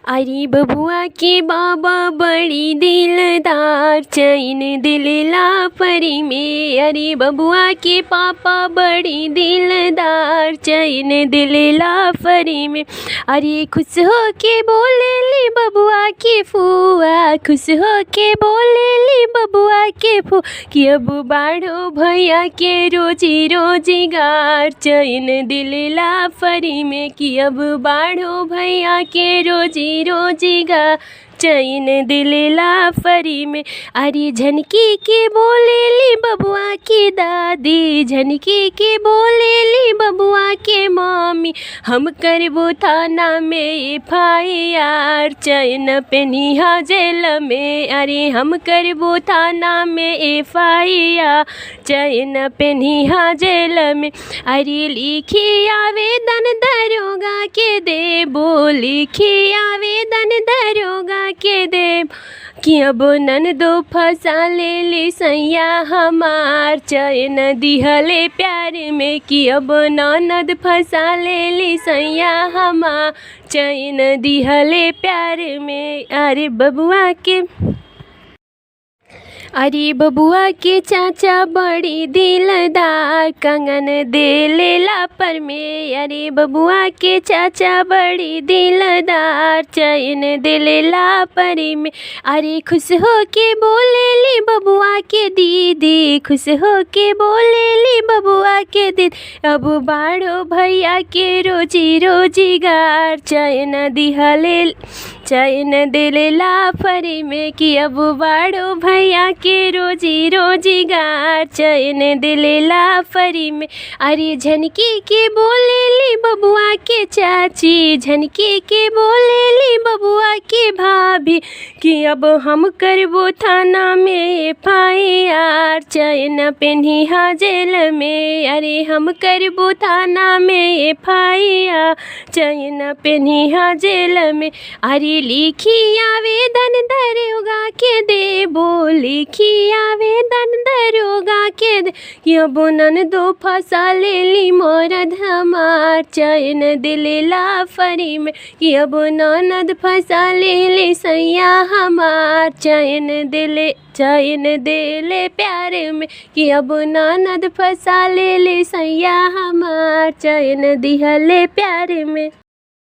अरे बबुआ के बाबा बड़ी दिलदार, चैन दिलेला परी में। अरे बबुआ के पापा बड़ी दिलदार, चैन दिलेला परी में। अरे खुश हो के बोले ली बबुआ के फुआ, खुश हो के बोले ली बबुआ के फू कि अब बाढ़ो भैया के रोजी रोजगार, चैन दिलेला परी में। कि अब बाढ़ो भैया के रोजी रोजगार, चैन दिलेला परी में। अरे झनकी के बोले ली बबुआ की दादी, झनकी के बोले ली बबुआ के मम्मी, हम करबो थाना में FIR, चैन पेनिहा जेल में। अरे हम करबो थाना में FIR, चैन पेनिहा जेल में। अरे लिखी आवेदन दरोगा के देबो, लिखी आवेदन दरोगा के देब कि अब ननदो फंसा ले ली सैया हमार, चैन दिहले प्यार में। कि अब ननद फंसा ले ली सैया हमार, चैन दिहले प्यार में। अरे बबुआ के चाचा बड़ी दिलदार, कंगन दिलेला पर में। अरे बबुआ के चाचा बड़ी दिलदार, चैन दिलेला परी में। अरे खुश हो के बोले ली बबुआ के दीदी, खुश हो के बोले ली बबुआ के दीदी, अब बाढ़ो भैया के रोजी रोजगार, चैन दिलेला परी में। कि अब बाढ़ो भैया के रोजी रोजगार, चैन दिलेला परी में। अरे झनकी के बोले ली बबुआ के चाची, झनकी के बोले ली बबुआ के भाभी, कि अब हम करबो थाना में FIR, चैन पेनिहा जेल में। अरे हम करबो थाना में FIR, चैन पेनिहा जेल में। अरे लिखी आवेदन दरोगा के देबो, लिखी आवेदन दरोगा के दे कि अब ननदो फंसा ले ली मरद हमार, चैन दिलेला परी में। कि अब ननद फंसा ले ली सैया हमार, चैन दिले प्यार में। कि अब ननद फंसा ले ली सैया हमार, चैन दिहले प्यार में।